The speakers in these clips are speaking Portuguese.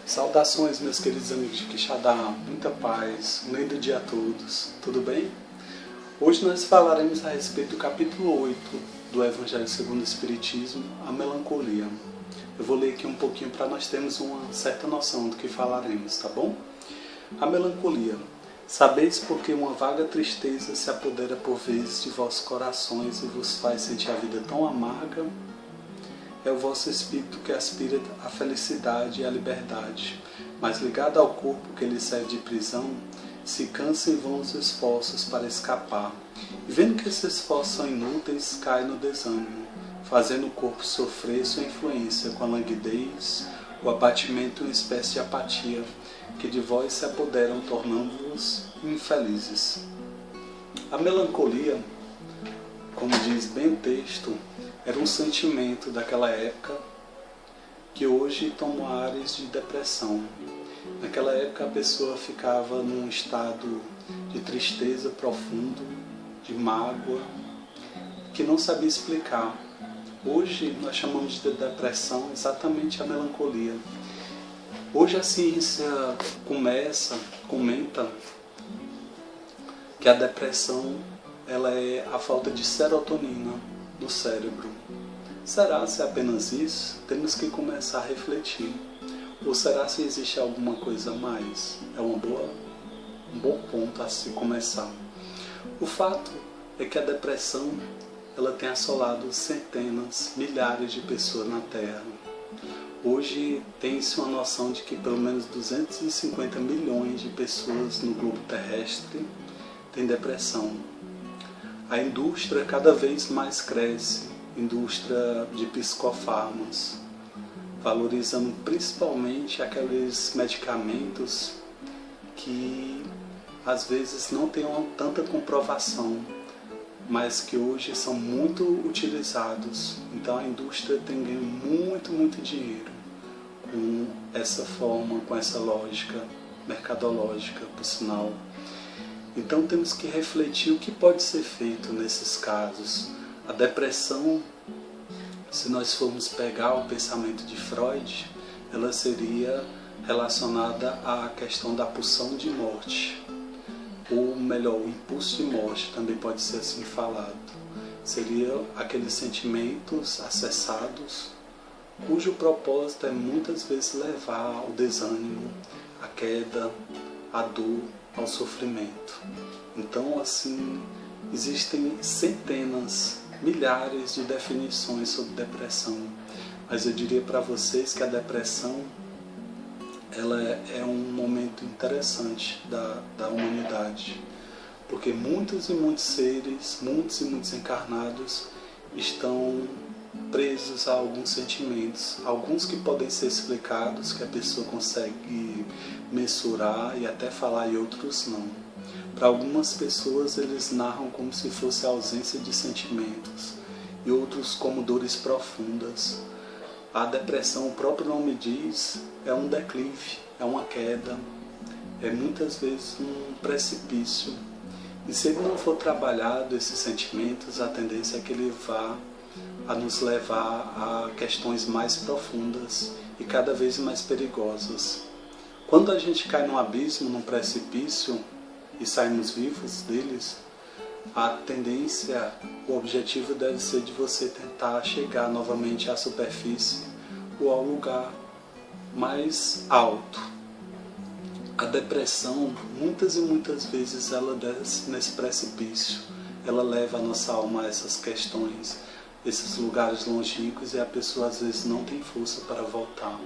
Saudações, meus queridos amigos de Quixadá, muita paz, um lindo dia a todos, tudo bem? Hoje nós falaremos a respeito do capítulo 8 do Evangelho segundo o Espiritismo, a melancolia. Eu vou ler aqui um pouquinho para nós termos uma certa noção do que falaremos, tá bom? A melancolia. Sabeis porque uma vaga tristeza se apodera por vezes de vossos corações e vos faz sentir a vida tão amarga? É o vosso espírito que aspira à felicidade e à liberdade, mas ligado ao corpo que lhe serve de prisão, se cansa em vãos esforços para escapar, e vendo que esses esforços são inúteis, cai no desânimo, fazendo o corpo sofrer sua influência com a languidez, o abatimento e uma espécie de apatia, que de vós se apoderam, tornando-vos infelizes. A melancolia, como diz bem o texto, era um sentimento daquela época que hoje toma ares de depressão. Naquela época a pessoa ficava num estado de tristeza profundo, de mágoa, que não sabia explicar. Hoje nós chamamos de depressão exatamente a melancolia. Hoje a ciência comenta que a depressão ela é a falta de serotonina no cérebro. Será se é apenas isso? Temos que começar a refletir. Ou será se existe alguma coisa a mais? É um bom ponto a se começar. O fato é que a depressão ela tem assolado centenas, milhares de pessoas na Terra. Hoje tem-se uma noção de que pelo menos 250 milhões de pessoas no globo terrestre têm depressão. A indústria cada vez mais cresce, indústria de psicofármacos, valorizando principalmente aqueles medicamentos que às vezes não têm tanta comprovação, mas que hoje são muito utilizados. Então a indústria tem ganho muito dinheiro com essa forma, com essa lógica mercadológica, por sinal. Então temos que refletir o que pode ser feito nesses casos. A depressão, se nós formos pegar o pensamento de Freud, ela seria relacionada à questão da pulsão de morte. Ou melhor, o impulso de morte, também pode ser assim falado. Seria aqueles sentimentos acessados, cujo propósito é muitas vezes levar ao desânimo, à queda, à dor, ao sofrimento. Então, assim, existem centenas, milhares de definições sobre depressão, mas eu diria para vocês que a depressão ela é um momento interessante da humanidade, porque muitos e muitos seres, muitos e muitos encarnados estão presos a alguns sentimentos, alguns que podem ser explicados, que a pessoa consegue mensurar e até falar, e outros não. Para algumas pessoas eles narram como se fosse a ausência de sentimentos, e outros como dores profundas. A depressão, o próprio nome diz, é um declive, é uma queda, é muitas vezes um precipício. E se ele não for trabalhado, esses sentimentos, a tendência é que ele vá a nos levar a questões mais profundas e cada vez mais perigosas. Quando a gente cai num abismo, num precipício e saímos vivos deles, a tendência, o objetivo deve ser de você tentar chegar novamente à superfície ou ao lugar mais alto. A depressão, muitas e muitas vezes, ela desce nesse precipício, ela leva a nossa alma a essas questões, esses lugares longínquos, e a pessoa às vezes não tem força para voltar.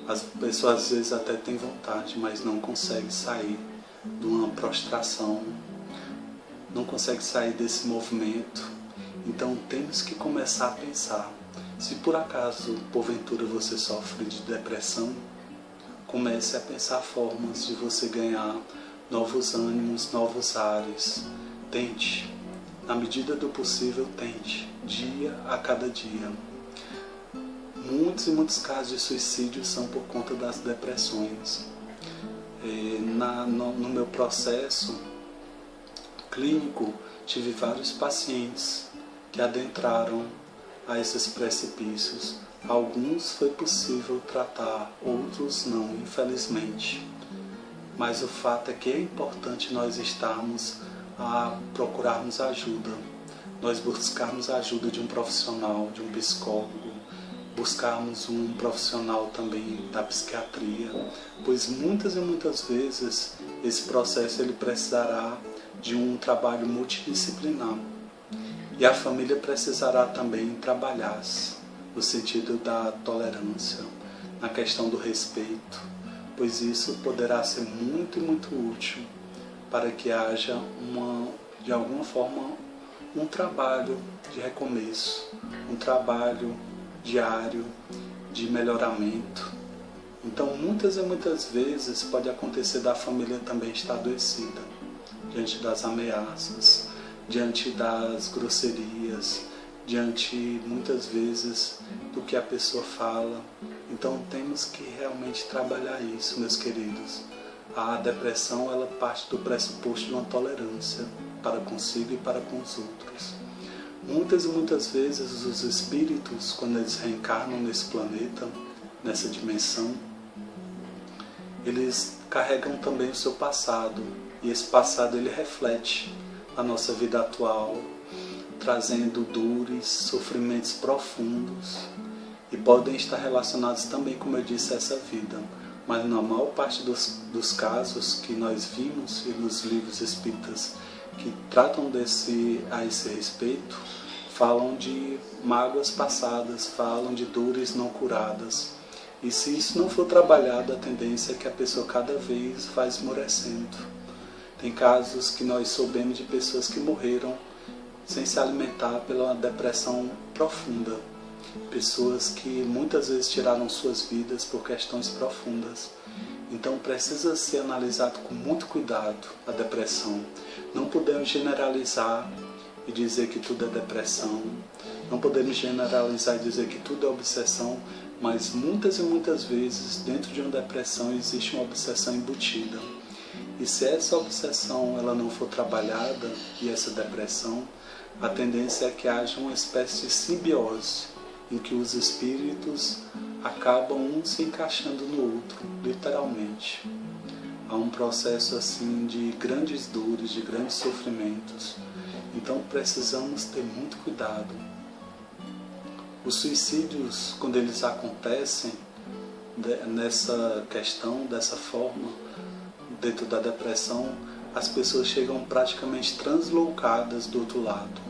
As pessoas às vezes até têm vontade, mas não consegue sair de uma prostração, não consegue sair desse movimento. Então temos que começar a pensar. Se por acaso, porventura, você sofre de depressão, comece a pensar formas de você ganhar novos ânimos, novos ares. Tente, na medida do possível, tente, dia a cada dia. Muitos e muitos casos de suicídio são por conta das depressões. No meu processo clínico, tive vários pacientes que adentraram a esses precipícios Alguns foi possível tratar, outros não, infelizmente. Mas o fato é que é importante nós estarmos a procurarmos ajuda, nós buscarmos a ajuda de um profissional, de um psicólogo, buscarmos um profissional também da psiquiatria, pois muitas e muitas vezes esse processo ele precisará de um trabalho multidisciplinar e a família precisará também trabalhar no sentido da tolerância, na questão do respeito, pois isso poderá ser muito e muito útil para que haja de alguma forma um trabalho de recomeço, um trabalho diário de melhoramento. Então muitas e muitas vezes pode acontecer da família também estar adoecida diante das ameaças, diante das grosserias, diante muitas vezes do que a pessoa fala. Então temos que realmente trabalhar isso, meus queridos. A depressão ela parte do pressuposto de uma tolerância para consigo e para com os outros. Muitas e muitas vezes os espíritos, quando eles reencarnam nesse planeta, nessa dimensão, eles carregam também o seu passado. E esse passado ele reflete a nossa vida atual, trazendo dores, sofrimentos profundos. E podem estar relacionados também, como eu disse, a essa vida. Mas na maior parte dos casos que nós vimos e nos livros espíritas que tratam a esse respeito, falam de mágoas passadas, falam de dores não curadas. E se isso não for trabalhado, a tendência é que a pessoa cada vez vai esmorecendo. Tem casos que nós soubemos de pessoas que morreram sem se alimentar pela depressão profunda. Pessoas que muitas vezes tiraram suas vidas por questões profundas. Então precisa ser analisado com muito cuidado a depressão. Não podemos generalizar e dizer que tudo é depressão. Não podemos generalizar e dizer que tudo é obsessão, mas muitas e muitas vezes dentro de uma depressão existe uma obsessão embutida. E se essa obsessão ela não for trabalhada, e essa depressão, a tendência é que haja uma espécie de simbiose, em que os espíritos acabam um se encaixando no outro, literalmente. Há um processo assim de grandes dores, de grandes sofrimentos. Então precisamos ter muito cuidado. Os suicídios, quando eles acontecem nessa questão, dessa forma, dentro da depressão, as pessoas chegam praticamente translocadas do outro lado.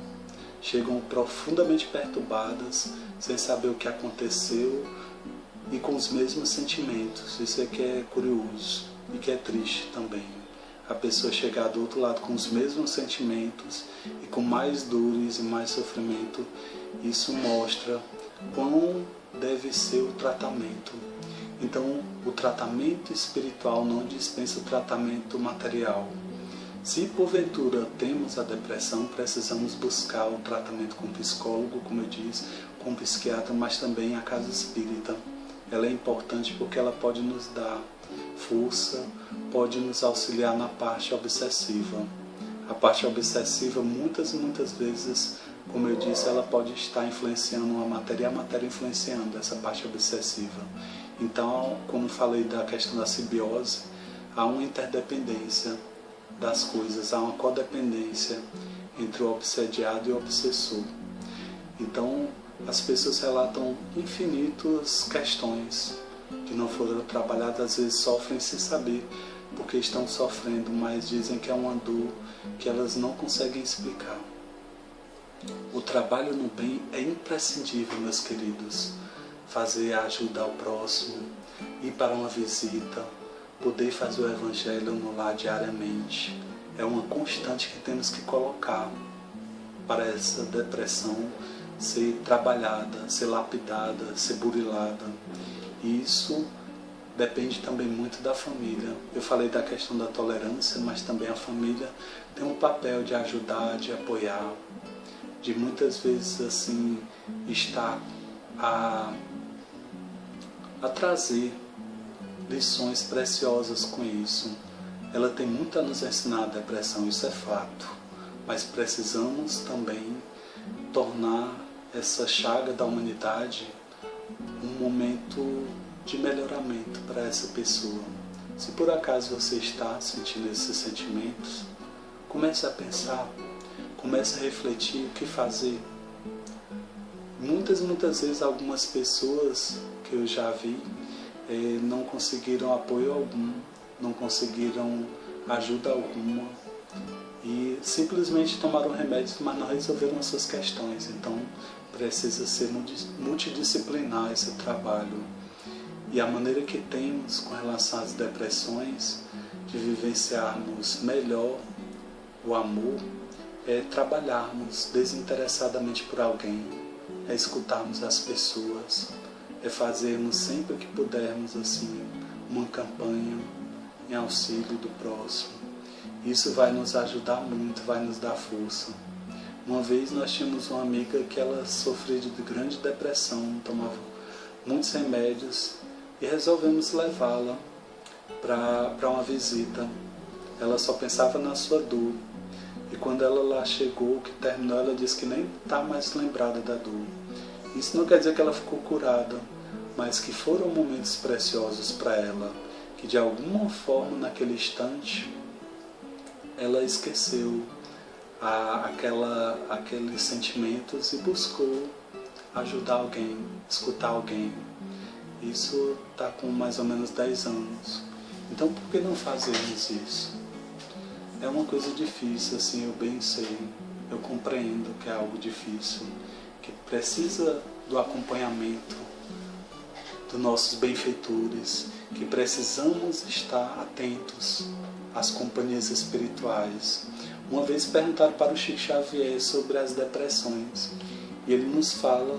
Chegam profundamente perturbadas, sem saber o que aconteceu e com os mesmos sentimentos. Isso é que é curioso e que é triste também. A pessoa chegar do outro lado com os mesmos sentimentos e com mais dores e mais sofrimento, isso mostra quão deve ser o tratamento. Então, o tratamento espiritual não dispensa o tratamento material. Se porventura temos a depressão, precisamos buscar o tratamento com psicólogo, como eu disse, com psiquiatra, mas também a casa espírita. Ela é importante porque ela pode nos dar força, pode nos auxiliar na parte obsessiva. A parte obsessiva, muitas e muitas vezes, como eu disse, ela pode estar influenciando a matéria influenciando essa parte obsessiva. Então, como falei da questão da simbiose, há uma interdependência das coisas, há uma codependência entre o obsediado e o obsessor. Então, as pessoas relatam infinitas questões que não foram trabalhadas, às vezes sofrem sem saber porque estão sofrendo, mas dizem que é uma dor que elas não conseguem explicar. O trabalho no bem é imprescindível, meus queridos. Fazer ajuda ao próximo, ir para uma visita, poder fazer o evangelho no lar diariamente. É uma constante que temos que colocar para essa depressão ser trabalhada, ser lapidada, ser burilada. E isso depende também muito da família. Eu falei da questão da tolerância, mas também a família tem um papel de ajudar, de apoiar, de muitas vezes assim estar a trazer lições preciosas com isso. Ela tem muito a nos ensinar a depressão, isso é fato, mas precisamos também tornar essa chaga da humanidade um momento de melhoramento para essa pessoa. Se por acaso você está sentindo esses sentimentos, comece a pensar, comece a refletir o que fazer. Muitas vezes algumas pessoas que eu já vi não conseguiram apoio algum, não conseguiram ajuda alguma e simplesmente tomaram remédios, mas não resolveram as suas questões. Então precisa ser multidisciplinar esse trabalho. E a maneira que temos com relação às depressões, de vivenciarmos melhor o amor, é trabalharmos desinteressadamente por alguém, é escutarmos as pessoas, é fazermos sempre que pudermos assim uma campanha em auxílio do próximo. Isso vai nos ajudar muito, vai nos dar força. Uma vez nós tínhamos uma amiga que ela sofria de grande depressão, tomava muitos remédios e resolvemos levá-la para uma visita. Ela só pensava na sua dor. E quando ela lá chegou, que terminou, ela disse que nem está mais lembrada da dor. Isso não quer dizer que ela ficou curada, mas que foram momentos preciosos para ela, que de alguma forma naquele instante ela esqueceu aqueles sentimentos e buscou ajudar alguém, escutar alguém. Isso está com mais ou menos 10 anos. Então por que não fazermos isso? É uma coisa difícil, assim, eu bem sei, eu compreendo que é algo difícil, que precisa do acompanhamento dos nossos benfeitores, que precisamos estar atentos às companhias espirituais. Uma vez perguntaram para o Chico Xavier sobre as depressões, e ele nos fala,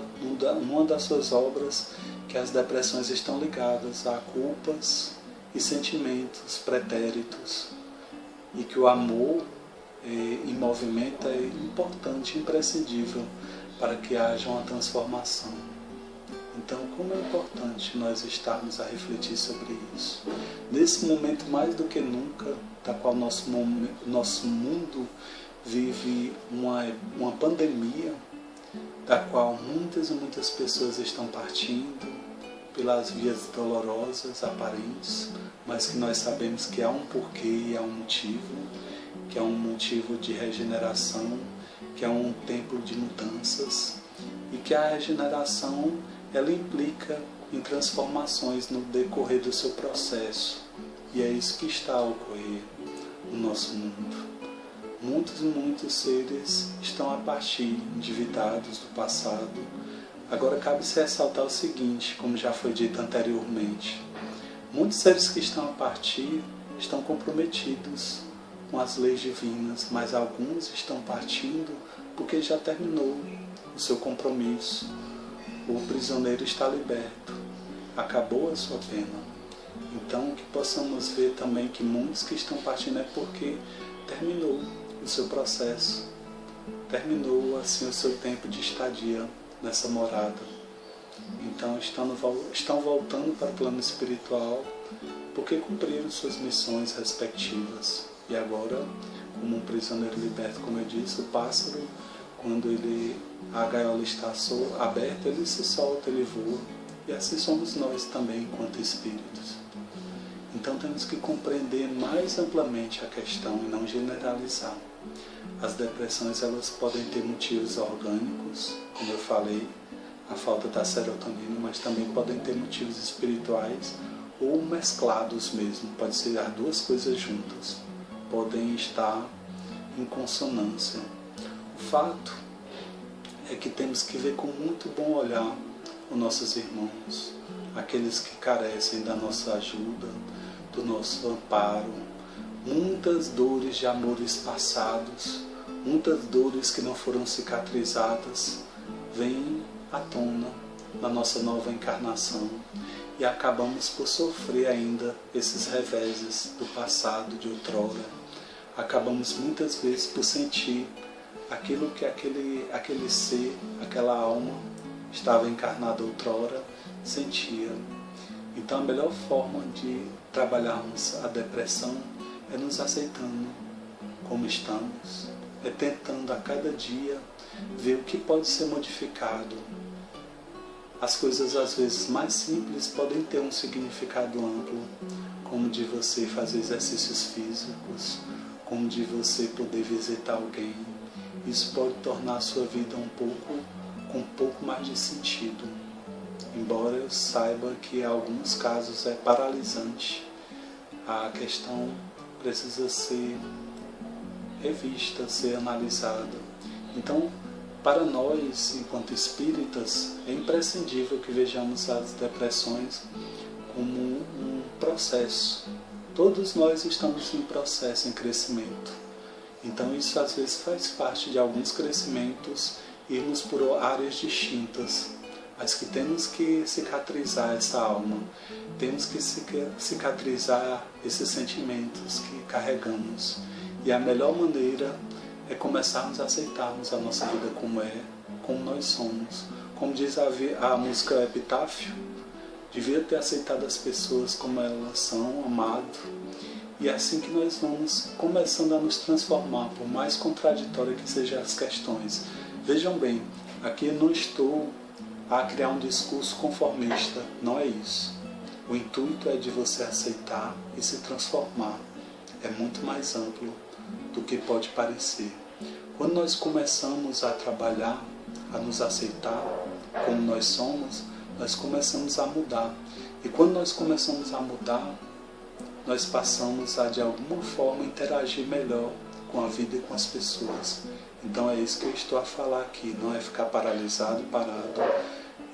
numa das suas obras, que as depressões estão ligadas a culpas e sentimentos pretéritos, e que o amor em movimento é importante, imprescindível para que haja uma transformação. Então, como é importante nós estarmos a refletir sobre isso. Nesse momento, mais do que nunca, da qual nosso mundo vive uma pandemia, da qual muitas pessoas estão partindo pelas vias dolorosas, aparentes, mas que nós sabemos que há um porquê e há um motivo, que é um motivo de regeneração, que é um tempo de mudanças, e que a regeneração ela implica em transformações no decorrer do seu processo, e é isso que está a ocorrer no nosso mundo. Muitos seres estão a partir, endividados do passado. Agora cabe-se ressaltar o seguinte, como já foi dito anteriormente, muitos seres que estão a partir estão comprometidos com as leis divinas, mas alguns estão partindo porque já terminou o seu compromisso. O prisioneiro está liberto, acabou a sua pena. Então que possamos ver também que muitos que estão partindo é porque terminou o seu processo, terminou assim o seu tempo de estadia nessa morada. Então estão voltando para o plano espiritual porque cumpriram suas missões respectivas. E agora, como um prisioneiro liberto, como eu disse, o pássaro, quando a gaiola está aberta, ele se solta, ele voa. E assim somos nós também, enquanto espíritos. Então temos que compreender mais amplamente a questão e não generalizar. As depressões elas podem ter motivos orgânicos, como eu falei, a falta da serotonina, mas também podem ter motivos espirituais ou mesclados mesmo, pode ser as duas coisas juntas, podem estar em consonância. O fato é que temos que ver com muito bom olhar os nossos irmãos, aqueles que carecem da nossa ajuda, do nosso amparo, muitas dores de amores passados, muitas dores que não foram cicatrizadas, vêm à tona na nossa nova encarnação e acabamos por sofrer ainda esses reveses do passado, de outrora. Acabamos muitas vezes por sentir aquilo que aquele ser, aquela alma estava encarnada outrora, sentia. Então a melhor forma de trabalharmos a depressão é nos aceitando como estamos, é tentando a cada dia ver o que pode ser modificado as coisas às vezes mais simples podem ter um significado amplo, como de você fazer exercícios físicos, como de você poder visitar alguém. Isso pode tornar a sua vida com um pouco mais de sentido. Embora eu saiba que em alguns casos é paralisante, a questão precisa ser revista, ser analisada. Então, para nós, enquanto espíritas, é imprescindível que vejamos as depressões como um processo. Todos nós estamos em processo, em crescimento. Então isso às vezes faz parte de alguns crescimentos, irmos por áreas distintas, mas que temos que cicatrizar essa alma, temos que cicatrizar esses sentimentos que carregamos. E a melhor maneira é começarmos a aceitarmos a nossa vida como é, como nós somos. Como diz a música Epitáfio, devia ter aceitado as pessoas como elas são, amado. E é assim que nós vamos começando a nos transformar, por mais contraditórias que sejam as questões. Vejam bem, aqui eu não estou a criar um discurso conformista, não é isso. O intuito é de você aceitar e se transformar. É muito mais amplo do que pode parecer. Quando nós começamos a trabalhar, a nos aceitar como nós somos, nós começamos a mudar. E quando nós começamos a mudar, nós passamos a, de alguma forma, interagir melhor com a vida e com as pessoas. Então é isso que eu estou a falar aqui, não é ficar paralisado, parado.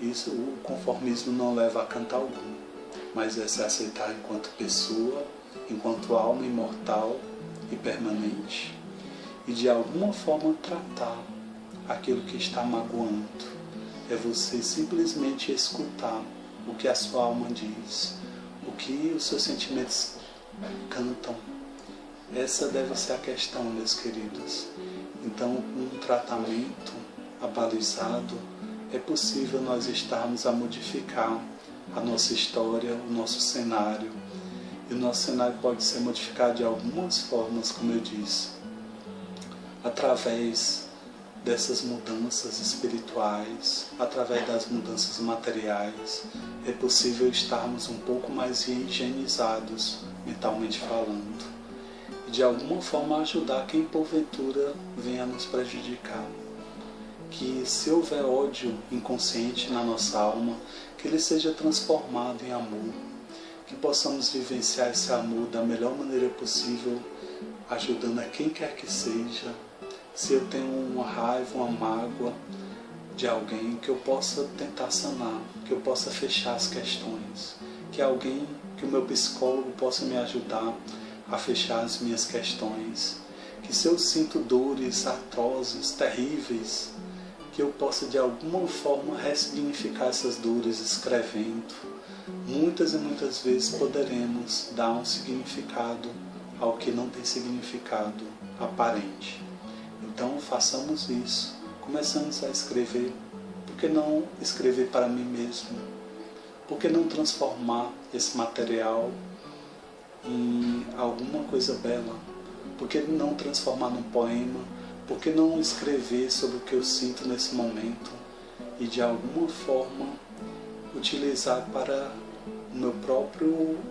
Isso, o conformismo não leva a canto algum, mas é se aceitar enquanto pessoa, enquanto alma imortal e permanente, e de alguma forma tratar aquilo que está magoando. É você simplesmente escutar o que a sua alma diz, o que os seus sentimentos cantam. Essa deve ser a questão, meus queridos. Então, com um tratamento abalizado, é possível nós estarmos a modificar a nossa história, o nosso cenário. E o nosso cenário pode ser modificado de algumas formas, como eu disse, através dessas mudanças espirituais, através das mudanças materiais. É possível estarmos um pouco mais higienizados, mentalmente falando, e de alguma forma ajudar quem porventura venha nos prejudicar. Que se houver ódio inconsciente na nossa alma, que ele seja transformado em amor, que possamos vivenciar esse amor da melhor maneira possível, ajudando a quem quer que seja. Se eu tenho uma raiva, uma mágoa de alguém, que eu possa tentar sanar, que eu possa fechar as questões, que o meu psicólogo possa me ajudar a fechar as minhas questões, que se eu sinto dores atrozes, terríveis, que eu possa de alguma forma ressignificar essas dores escrevendo. Muitas e muitas vezes poderemos dar um significado ao que não tem significado aparente. Então façamos isso, começamos a escrever. Por que não escrever para mim mesmo? Por que não transformar esse material em alguma coisa bela? Por que não transformar num poema? Por que não escrever sobre o que eu sinto nesse momento e de alguma forma utilizar para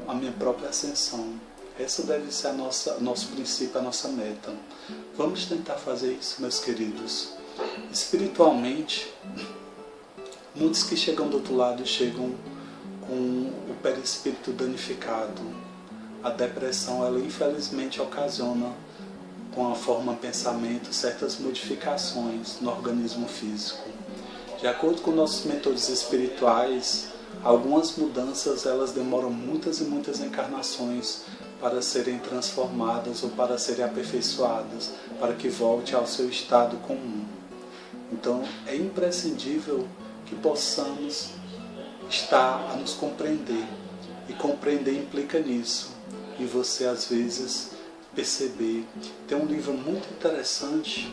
a minha própria ascensão? Essa deve ser nosso princípio, a nossa meta. Vamos tentar fazer isso, meus queridos. Espiritualmente, muitos que chegam do outro lado chegam com o perispírito danificado. A depressão, ela infelizmente ocasiona, com a forma pensamento, certas modificações no organismo físico. De acordo com nossos mentores espirituais, algumas mudanças elas demoram muitas e muitas encarnações para serem transformadas ou para serem aperfeiçoadas, para que volte ao seu estado comum. Então é imprescindível que possamos estar a nos compreender, e compreender implica nisso, e você às vezes perceber. Tem um livro muito interessante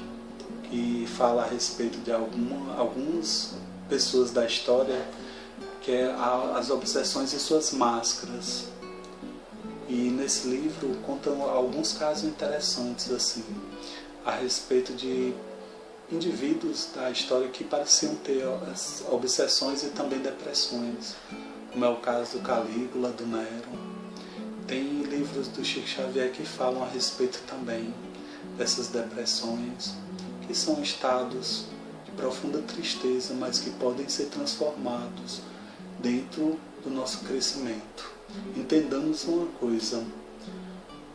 que fala a respeito de algumas pessoas da história, que é As Obsessões e Suas Máscaras. E nesse livro contam alguns casos interessantes assim, a respeito de indivíduos da história que pareciam ter obsessões e também depressões, como é o caso do Calígula, do Nero. Tem livros do Chico Xavier que falam a respeito também dessas depressões, que são estados de profunda tristeza, mas que podem ser transformados dentro do nosso crescimento. Entendamos uma coisa: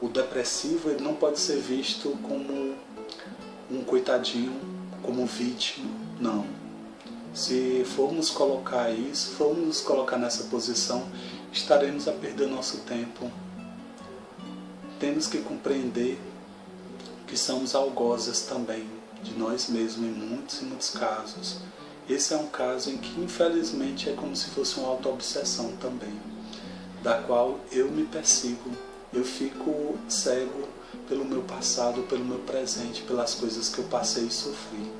o depressivo ele não pode ser visto como um coitadinho, como vítima, não. Se formos colocar isso, formos nos colocar nessa posição, estaremos a perder nosso tempo. Temos que compreender que somos algozes também de nós mesmos em muitos e muitos casos. Esse é um caso em que infelizmente é como se fosse uma auto-obsessão também, da qual eu me persigo, eu fico cego pelo meu passado, pelo meu presente, pelas coisas que eu passei e sofri.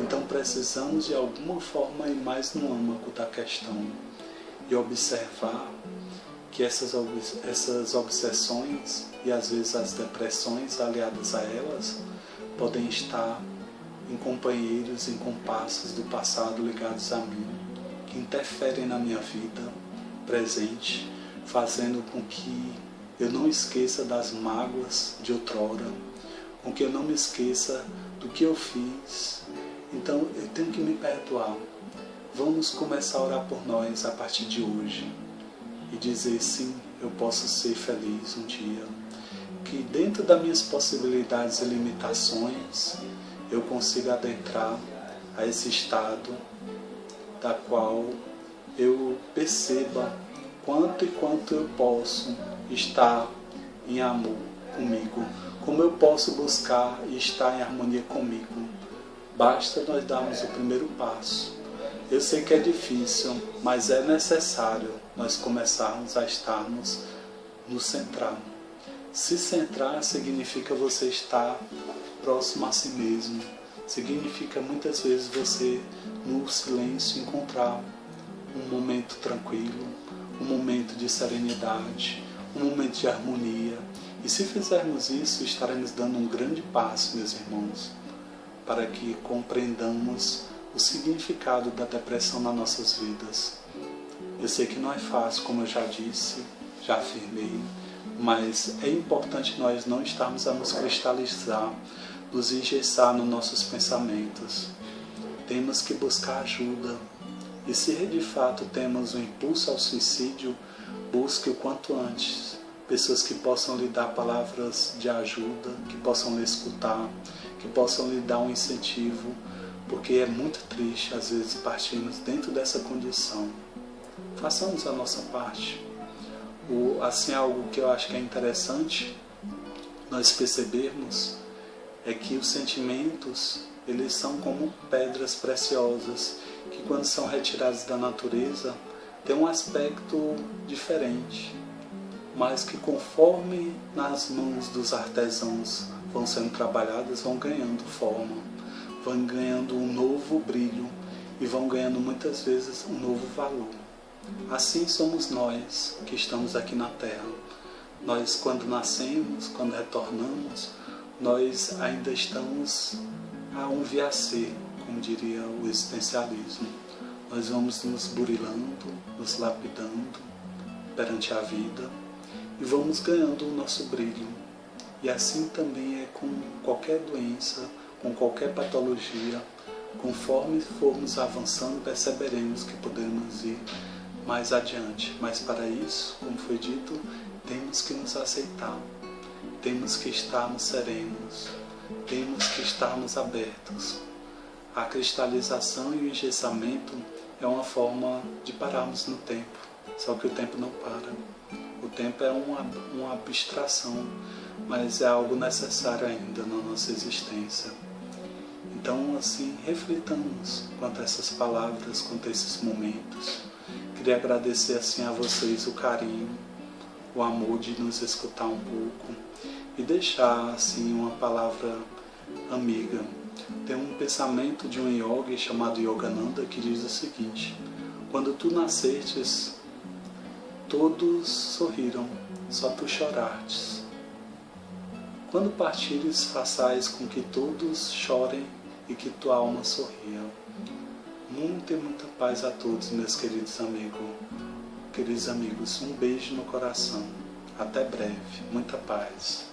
Então precisamos de alguma forma ir mais no âmago da questão e observar que essas obsessões e às vezes as depressões aliadas a elas podem estar em companheiros, em compassos do passado ligados a mim, que interferem na minha vida presente, fazendo com que eu não esqueça das mágoas de outrora, com que eu não me esqueça do que eu fiz. Então eu tenho que me perdoar. Vamos começar a orar por nós a partir de hoje e dizer: sim, eu posso ser feliz um dia. Que dentro das minhas possibilidades e limitações eu consiga adentrar a esse estado da qual eu perceba quanto e quanto eu posso estar em amor comigo, como eu posso buscar e estar em harmonia comigo. Basta nós darmos o primeiro passo. Eu sei que é difícil, mas é necessário nós começarmos a estarmos no centrar. Se centrar significa você estar próximo a si mesmo. Significa muitas vezes você, no silêncio, encontrar um momento tranquilo, um momento de serenidade, um momento de harmonia. E se fizermos isso, estaremos dando um grande passo, meus irmãos, para que compreendamos o significado da depressão nas nossas vidas. Eu sei que não é fácil, como eu já disse, já afirmei, mas é importante nós não estarmos a nos cristalizar, nos engessar nos nossos pensamentos. Temos que buscar ajuda. E se de fato temos um impulso ao suicídio, busque o quanto antes pessoas que possam lhe dar palavras de ajuda, que possam lhe escutar, que possam lhe dar um incentivo, porque é muito triste às vezes partirmos dentro dessa condição. Façamos a nossa parte. Assim, algo que eu acho que é interessante nós percebermos é que os sentimentos, eles são como pedras preciosas, que quando são retirados da natureza, têm um aspecto diferente, mas que conforme nas mãos dos artesãos vão sendo trabalhadas, vão ganhando forma, vão ganhando um novo brilho e vão ganhando muitas vezes um novo valor. Assim somos nós que estamos aqui na Terra. Nós, quando nascemos, quando retornamos, nós ainda estamos a um viacer, como diria o existencialismo. Nós vamos nos burilando, nos lapidando perante a vida e vamos ganhando o nosso brilho. E assim também é com qualquer doença, com qualquer patologia. Conforme formos avançando, perceberemos que podemos ir mais adiante. Mas para isso, como foi dito, temos que nos aceitar. Temos que estarmos serenos. Temos que estarmos abertos. A cristalização e o engessamento é uma forma de pararmos no tempo. Só que o tempo não para. O tempo é uma abstração, mas é algo necessário ainda na nossa existência. Então, assim, reflitamos quanto a essas palavras, quanto a esses momentos. Queria agradecer, assim, a vocês o carinho, o amor de nos escutar um pouco e deixar, assim, uma palavra amiga. Tem um pensamento de um yogi chamado Yogananda que diz o seguinte: quando tu nascestes, todos sorriram, só tu choraste. Quando partires, façais com que todos chorem e que tua alma sorria. Muita e muita paz a todos, meus queridos amigos. Queridos amigos, um beijo no coração. Até breve. Muita paz.